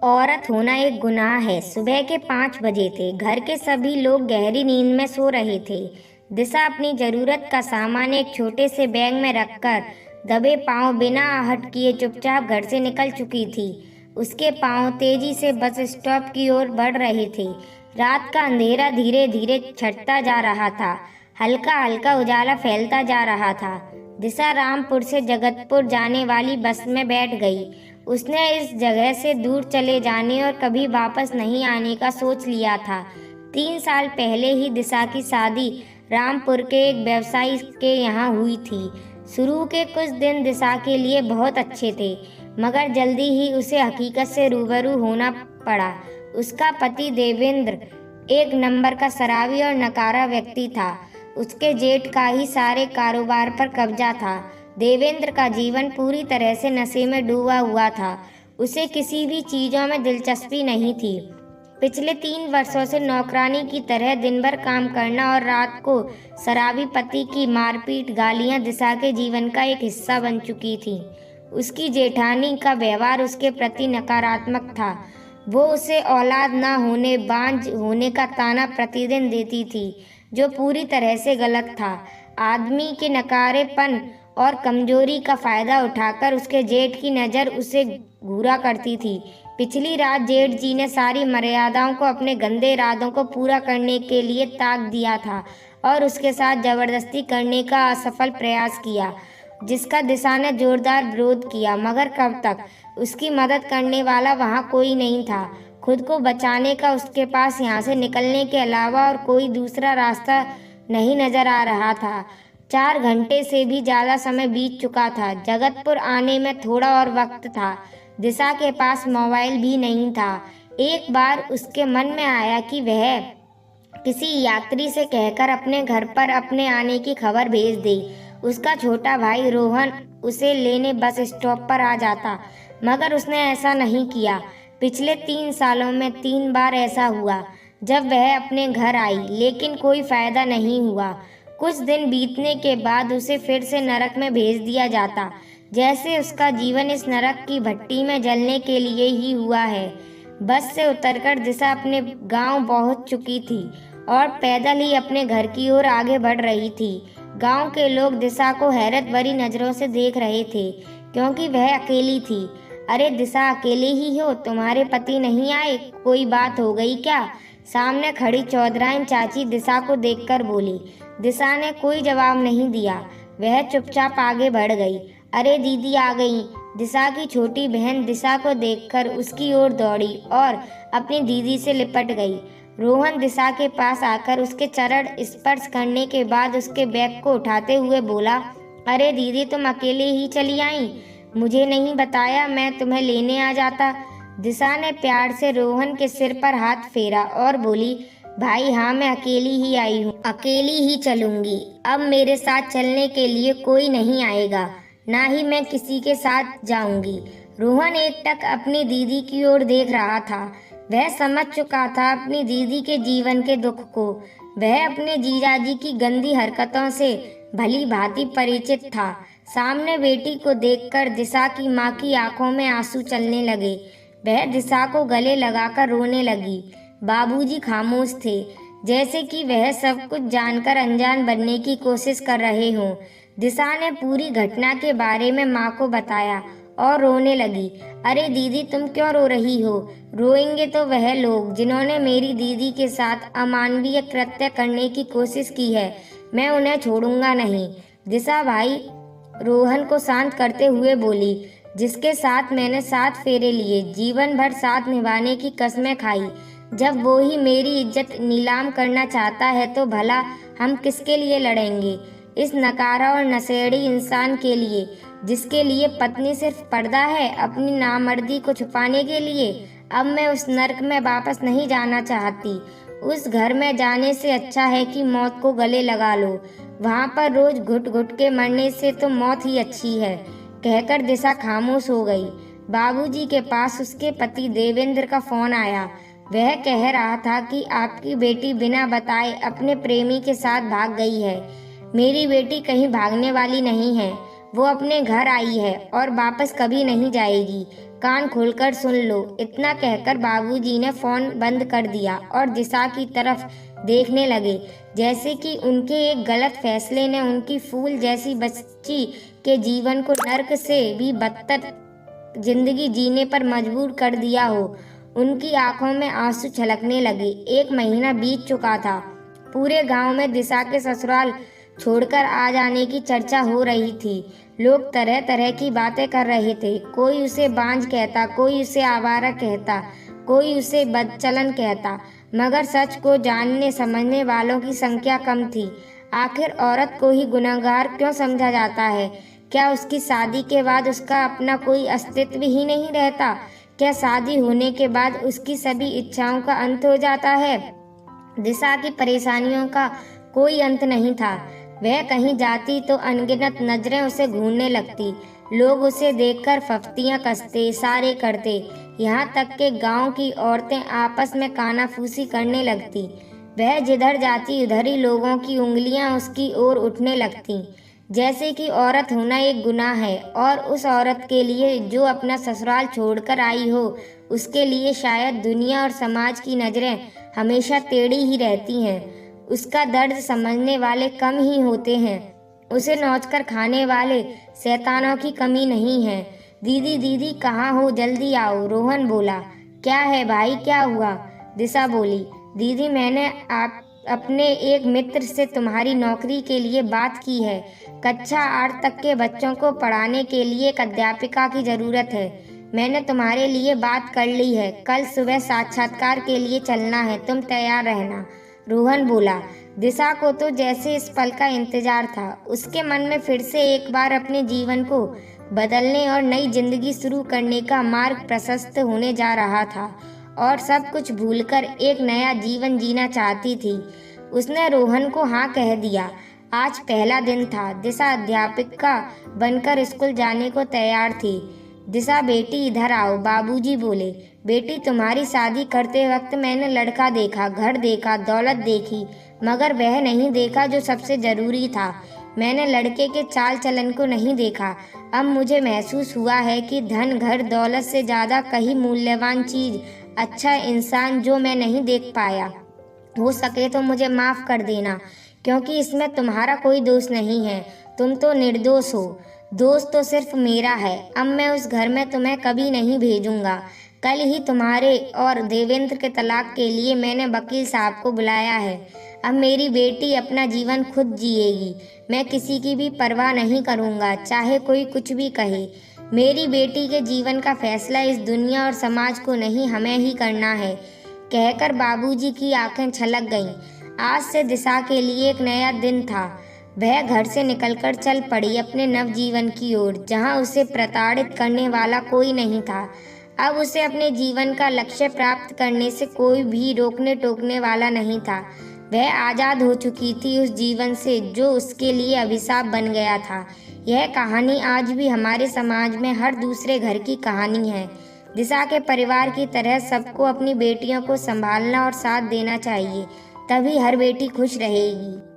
औरत होना एक गुनाह है। सुबह के 5 बजे थे। घर के सभी लोग गहरी नींद में सो रहे थे। दिशा अपनी जरूरत का सामान एक छोटे से बैग में रखकर दबे पांव बिना आहट किए चुपचाप घर से निकल चुकी थी। उसके पांव तेजी से बस स्टॉप की ओर बढ़ रहे थे। रात का अंधेरा धीरे धीरे छटता जा रहा था। हल्का हल्का उजाला फैलता जा रहा था। दिशा रामपुर से जगतपुर जाने वाली बस में बैठ गई। उसने इस जगह से दूर चले जाने और कभी वापस नहीं आने का सोच लिया था। 3 साल पहले ही दिशा की शादी रामपुर के एक व्यवसायी के यहाँ हुई थी। शुरू के कुछ दिन दिशा के लिए बहुत अच्छे थे, मगर जल्दी ही उसे हकीकत से रूबरू होना पड़ा। उसका पति देवेंद्र एक नंबर का शराबी और नकारा व्यक्ति था। उसके जेठ का ही सारे कारोबार पर कब्जा था। देवेंद्र का जीवन पूरी तरह से नशे में डूबा हुआ था। उसे किसी भी चीज़ों में दिलचस्पी नहीं थी। पिछले 3 वर्षों से नौकरानी की तरह दिन भर काम करना और रात को शराबी पति की मारपीट गालियां दिशा के जीवन का एक हिस्सा बन चुकी थी। उसकी जेठानी का व्यवहार उसके प्रति नकारात्मक था। वो उसे औलाद ना होने, बांझ होने का ताना प्रतिदिन देती थी, जो पूरी तरह से गलत था। आदमी के नकारेपन और कमजोरी का फायदा उठाकर उसके जेठ की नज़र उसे घूरा करती थी। पिछली रात जेठ जी ने सारी मर्यादाओं को अपने गंदे इरादों को पूरा करने के लिए ताक दिया था और उसके साथ जबरदस्ती करने का असफल प्रयास किया, जिसका दिशा ने जोरदार विरोध किया। मगर कब तक? उसकी मदद करने वाला वहाँ कोई नहीं था। खुद को बचाने का उसके पास यहाँ से निकलने के अलावा और कोई दूसरा रास्ता नहीं नजर आ रहा था। 4 घंटे से भी ज़्यादा समय बीत चुका था। जगतपुर आने में थोड़ा और वक्त था। दिशा के पास मोबाइल भी नहीं था। एक बार उसके मन में आया कि वह किसी यात्री से कहकर अपने घर पर अपने आने की खबर भेज दे। उसका छोटा भाई रोहन उसे लेने बस स्टॉप पर आ जाता, मगर उसने ऐसा नहीं किया। पिछले 3 सालों में 3 बार ऐसा हुआ जब वह अपने घर आई, लेकिन कोई फायदा नहीं हुआ। कुछ दिन बीतने के बाद उसे फिर से नरक में भेज दिया जाता, जैसे उसका जीवन इस नरक की भट्टी में जलने के लिए ही हुआ है। बस से उतरकर दिशा अपने गांव पहुंच चुकी थी और पैदल ही अपने घर की ओर आगे बढ़ रही थी। गांव के लोग दिशा को हैरत भरी नज़रों से देख रहे थे, क्योंकि वह अकेली थी। अरे दिशा, अकेले ही हो? तुम्हारे पति नहीं आए? कोई बात हो गई क्या? सामने खड़ी चौधराइन चाची दिशा को देखकर बोली। दिशा ने कोई जवाब नहीं दिया। वह चुपचाप आगे बढ़ गई। अरे दीदी आ गई। दिशा की छोटी बहन दिशा को देखकर उसकी ओर दौड़ी और अपनी दीदी से लिपट गई। रोहन दिशा के पास आकर उसके चरण स्पर्श करने के बाद उसके बैग को उठाते हुए बोला, अरे दीदी, तुम अकेले ही चली आई? मुझे नहीं बताया, मैं तुम्हें लेने आ जाता। दिशा ने प्यार से रोहन के सिर पर हाथ फेरा और बोली, भाई हाँ, मैं अकेली ही आई हूँ, अकेली ही चलूंगी। अब मेरे साथ चलने के लिए कोई नहीं आएगा, ना ही मैं किसी के साथ जाऊंगी। रोहन एकटक अपनी दीदी की ओर देख रहा था। वह समझ चुका था अपनी दीदी के जीवन के दुख को। वह अपने जीजाजी की गंदी हरकतों से भली भांति परिचित था। सामने बेटी को देखकर दिशा की माँ की आंखों में आंसू चलने लगे। वह दिशा को गले लगाकर रोने लगी। बाबूजी खामोश थे, जैसे कि वह सब कुछ जानकर अनजान बनने की कोशिश कर रहे हों। दिशा ने पूरी घटना के बारे में माँ को बताया और रोने लगी। अरे दीदी, तुम क्यों रो रही हो? रोएंगे तो वह लोग जिन्होंने मेरी दीदी के साथ अमानवीय कृत्य करने की कोशिश की है। मैं उन्हें छोड़ूंगा नहीं। दिशा भाई रोहन को शांत करते हुए बोली, जिसके साथ मैंने 7 फेरे लिए, जीवन भर साथ निभाने की कसमें खाई, जब वो ही मेरी इज्जत नीलाम करना चाहता है तो भला हम किसके लिए लड़ेंगे? इस नकारा और नशेड़ी इंसान के लिए, जिसके लिए पत्नी सिर्फ पर्दा है, अपनी नामर्दी को छुपाने के लिए। अब मैं उस नर्क में वापस नहीं जाना चाहती। उस घर में जाने से अच्छा है कि मौत को गले लगा लो। वहाँ पर रोज घुट घुट के मरने से तो मौत ही अच्छी है। कहकर दिशा खामोश हो गई। बाबूजी के पास उसके पति देवेंद्र का फोन आया। वह कह रहा था कि आपकी बेटी बिना बताए अपने प्रेमी के साथ भाग गई है। मेरी बेटी कहीं भागने वाली नहीं है, वो अपने घर आई है और वापस कभी नहीं जाएगी। कान खोलकर सुन लो। इतना कहकर बाबूजी ने फोन बंद कर दिया और दिशा की तरफ देखने लगे, जैसे कि उनके एक गलत फैसले ने उनकी फूल जैसी बच्ची के जीवन को नर्क से भी बदतर जिंदगी जीने पर मजबूर कर दिया हो। उनकी आंखों में आंसू छलकने लगे। 1 महीना बीत चुका था। पूरे गांव में दिशा के ससुराल छोड़कर आ जाने की चर्चा हो रही थी। लोग तरह तरह की बातें कर रहे थे। कोई उसे बांझ कहता, कोई उसे आवारा कहता, कोई उसे बदचलन कहता, मगर सच को जानने समझने वालों की संख्या कम थी। आखिर औरत को ही गुनहगार क्यों समझा जाता है? क्या उसकी शादी के बाद उसका अपना कोई अस्तित्व ही नहीं रहता? क्या शादी होने के बाद उसकी सभी इच्छाओं का अंत हो जाता है? दिशा की परेशानियों का कोई अंत नहीं था। वह कहीं जाती तो अनगिनत नजरें उसे घूरने लगती। लोग उसे देखकर फफ्तियां कसते, इशारे करते, यहाँ तक कि गांव की औरतें आपस में कानाफूसी करने लगती। वह जिधर जाती उधर ही लोगों की उंगलियां उसकी ओर उठने लगती, जैसे कि औरत होना एक गुनाह है, और उस औरत के लिए जो अपना ससुराल छोड़कर आई हो, उसके लिए शायद दुनिया और समाज की नज़रें हमेशा टेढ़ी ही रहती हैं। उसका दर्द समझने वाले कम ही होते हैं। उसे नोचकर खाने वाले शैतानों की कमी नहीं है। दीदी दीदी कहाँ हो, जल्दी आओ, रोहन बोला। क्या है भाई, क्या हुआ? दिशा बोली। दीदी, मैंने अपने एक मित्र से तुम्हारी नौकरी के लिए बात की है। कक्षा 8 तक के बच्चों को पढ़ाने के लिए एक अध्यापिका की ज़रूरत है। मैंने तुम्हारे लिए बात कर ली है। कल सुबह साक्षात्कार के लिए चलना है, तुम तैयार रहना, रोहन बोला। दिशा को तो जैसे इस पल का इंतजार था। उसके मन में फिर से एक बार अपने जीवन को बदलने और नई जिंदगी शुरू करने का मार्ग प्रशस्त होने जा रहा था, और सब कुछ भूलकर एक नया जीवन जीना चाहती थी। उसने रोहन को हाँ कह दिया। आज पहला दिन था। दिशा अध्यापिका बनकर स्कूल जाने को तैयार थी। दिशा बेटी इधर आओ, बाबूजी बोले। बेटी, तुम्हारी शादी करते वक्त मैंने लड़का देखा, घर देखा, दौलत देखी, मगर वह नहीं देखा जो सबसे जरूरी था। मैंने लड़के के चाल चलन को नहीं देखा। अब मुझे महसूस हुआ है कि धन, घर, दौलत से ज़्यादा कहीं मूल्यवान चीज़, अच्छा इंसान जो मैं नहीं देख पाया। हो सके तो मुझे माफ़ कर देना, क्योंकि इसमें तुम्हारा कोई दोष नहीं है। तुम तो निर्दोष हो। दोष तो सिर्फ मेरा है। अब मैं उस घर में तुम्हें कभी नहीं भेजूंगा। कल ही तुम्हारे और देवेंद्र के तलाक के लिए मैंने वकील साहब को बुलाया है। अब मेरी बेटी अपना जीवन खुद जिएगी। मैं किसी की भी परवाह नहीं करूंगा, चाहे कोई कुछ भी कहे। मेरी बेटी के जीवन का फैसला इस दुनिया और समाज को नहीं, हमें ही करना है, कहकर बाबूजी की आंखें छलक गईं। आज से दिशा के लिए एक नया दिन था। वह घर से निकलकर चल पड़ी अपने नवजीवन की ओर, जहां उसे प्रताड़ित करने वाला कोई नहीं था। अब उसे अपने जीवन का लक्ष्य प्राप्त करने से कोई भी रोकने टोकने वाला नहीं था। वह आज़ाद हो चुकी थी उस जीवन से जो उसके लिए अभिशाप बन गया था। यह कहानी आज भी हमारे समाज में हर दूसरे घर की कहानी है। दिशा के परिवार की तरह सबको अपनी बेटियों को संभालना और साथ देना चाहिए, तभी हर बेटी खुश रहेगी।